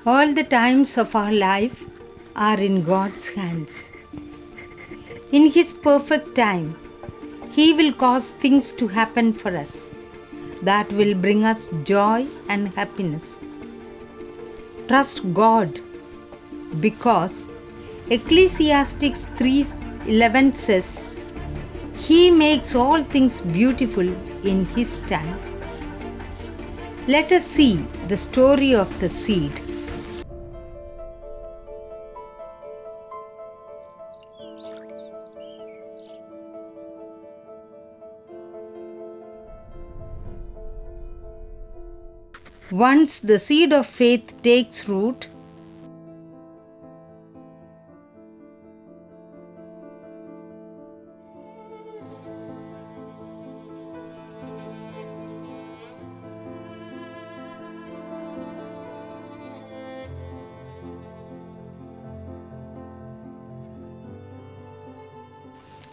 All the times of our life are in God's hands. In His perfect time, He will cause things to happen for us that will bring us joy and happiness. Trust God because Ecclesiastes 3:11 says, He makes all things beautiful in His time. Let us see the story of the seed. Once the seed of faith takes root,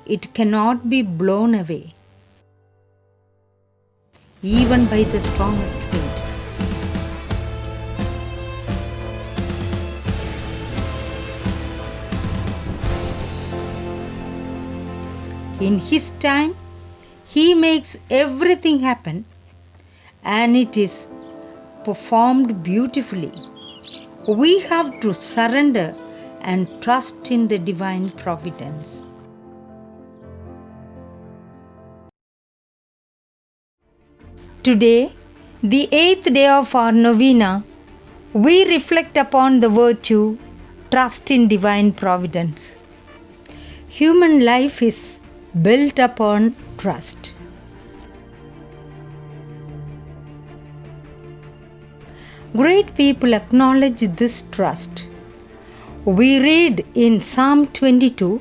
it cannot be blown away, even by the strongest wind. In His time, He makes everything happen and it is performed beautifully. We have to surrender and trust in the divine providence. Today, the 8th day of our novena, we reflect upon the virtue trust in divine providence. Human life is built upon trust. Great people acknowledge this trust. We read in Psalm 22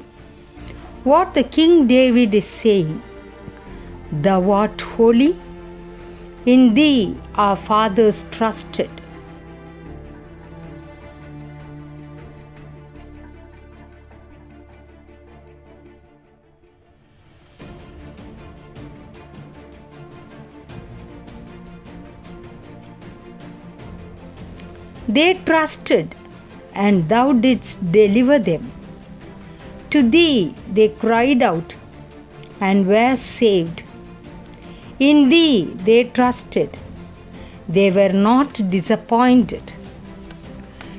what the King David is saying. Thou art holy, in Thee our fathers trusted. They trusted, and Thou didst deliver them. To Thee they cried out, and were saved. In Thee they trusted. They were not disappointed.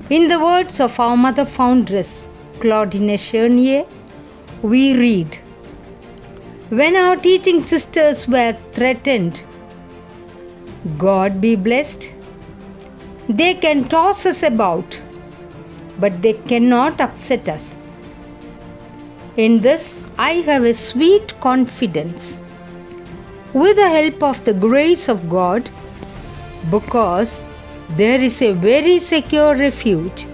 In the words of our mother foundress, Claudine Chernier, we read, when our teaching sisters were threatened, God be blessed, they can toss us about, but they cannot upset us. In this, I have a sweet confidence with the help of the grace of God, because there is a very secure refuge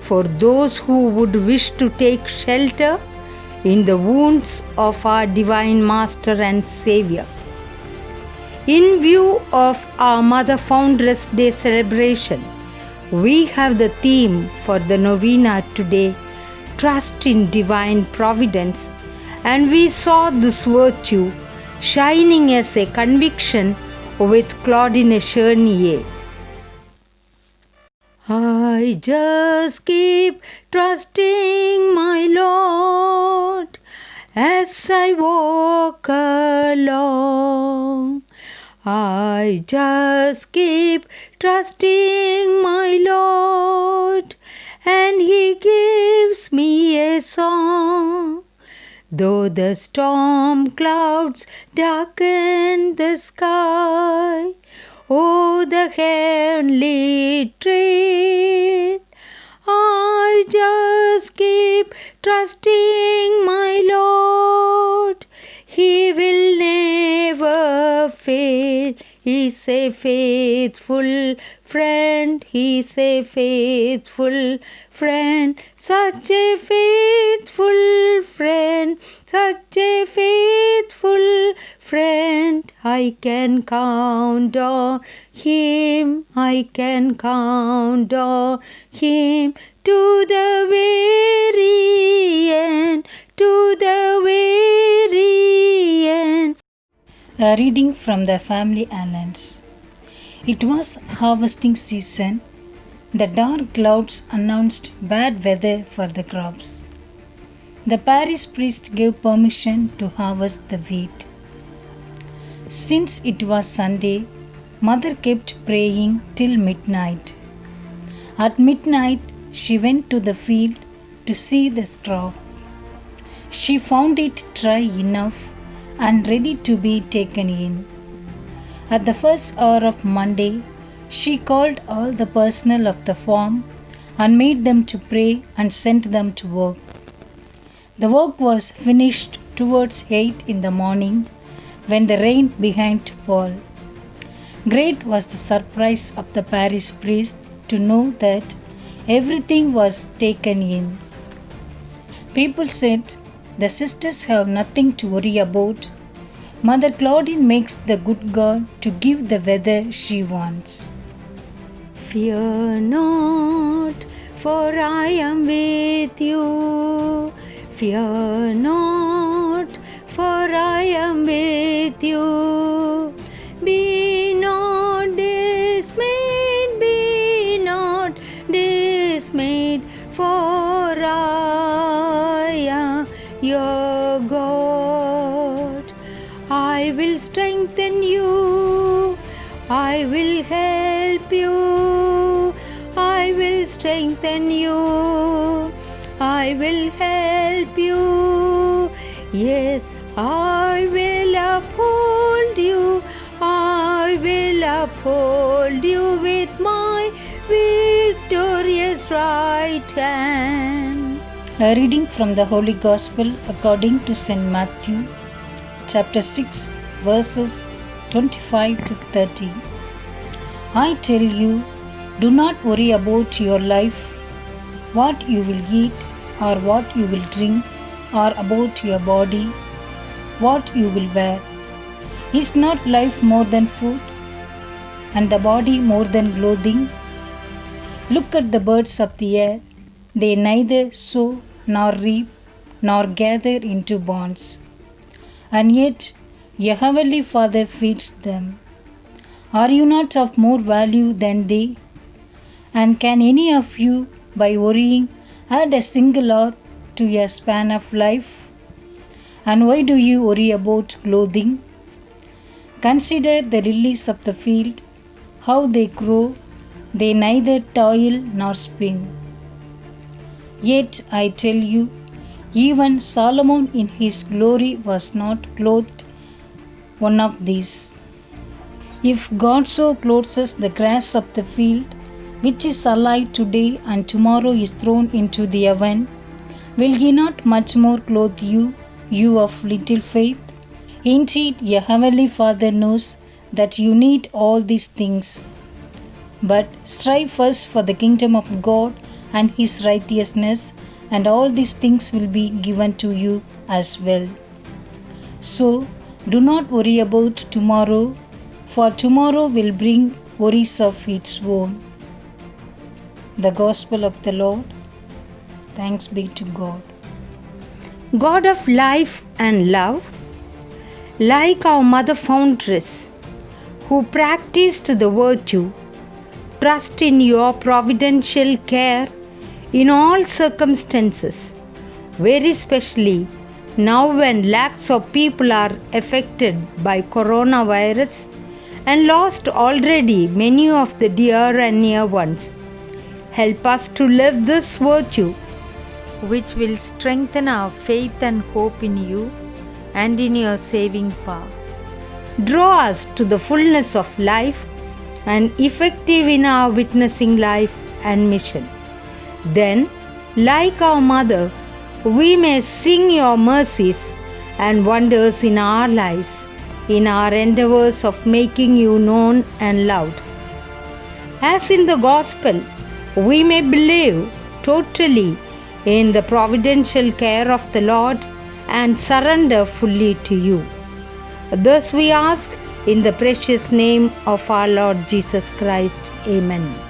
for those who would wish to take shelter in the wounds of our Divine Master and Savior. In view of our Mother Foundress Day celebration, we have the theme for the novena today, Trust in Divine Providence, and we saw this virtue shining as a conviction with Claudine Chernier. I just keep trusting my Lord as I walk along. I just keep trusting my Lord, and He gives me a song. Though the storm clouds darken the sky, oh, the heavenly train, I just keep trusting my Lord. He will never fail. He's a faithful friend. He's a faithful friend. Such a faithful friend. Such a faithful friend. I can count on Him. I can count on Him to the very end. To the very end. A reading from the Family Annals. It was harvesting season, The dark clouds announced bad weather for the crops. The parish priest gave permission to harvest the wheat. Since it was Sunday, Mother kept praying till midnight. At midnight, she went to the field to see the crop. She found it dry enough and ready to be taken in. At the first hour of Monday, she called all the personnel of the farm and made them to pray and sent them to work. The work was finished towards 8 in the morning when the rain began to fall. Great was the surprise of the parish priest to know that everything was taken in. People said, "The sisters have nothing to worry about. Mother Claudine makes the good God to give the weather she wants." Fear not, for I am with you. Fear not, for I am with you. Be not dismayed, be not dismayed, for I am your God. I will strengthen you, I will help you, I will strengthen you, I will help you. Yes, I will uphold you, I will uphold you with my victorious right hand. A reading from the Holy Gospel according to St. Matthew, chapter 6, verses 25 to 30. I tell you, do not worry about your life, what you will eat or what you will drink, or about your body, what you will wear. Is not life more than food, and the body more than clothing? Look at the birds of the air. They neither sow nor reap nor gather into barns, and yet your heavenly Father feeds them. Are you not of more value than they? And can any of you, by worrying, add a single hour to your span of life? And why do you worry about clothing? Consider the lilies of the field, how they grow, they neither toil nor spin. Yet I tell you, even Solomon in his glory was not clothed one of these. If God so clothes the grass of the field, which is alive today and tomorrow is thrown into the oven, will He not much more clothe you, you of little faith? Indeed, your heavenly Father knows that you need all these things. But strive first for the kingdom of God and His righteousness, and all these things will be given to you as well. So, do not worry about tomorrow, for tomorrow will bring worries of its own. The Gospel of the Lord. Thanks be to God. God of life and love, like our Mother Foundress, who practiced the virtue, trust in your providential care in all circumstances, very specially now when lakhs of people are affected by coronavirus and lost already many of the dear and near ones. Help us to live this virtue, which will strengthen our faith and hope in you and in your saving power. Draw us to the fullness of life and effective in our witnessing life and mission. Then, like our Mother, we may sing your mercies and wonders in our lives, in our endeavors of making you known and loved. As in the Gospel, we may believe totally in the providential care of the Lord and surrender fully to you. Thus we ask in the precious name of our Lord Jesus Christ. Amen.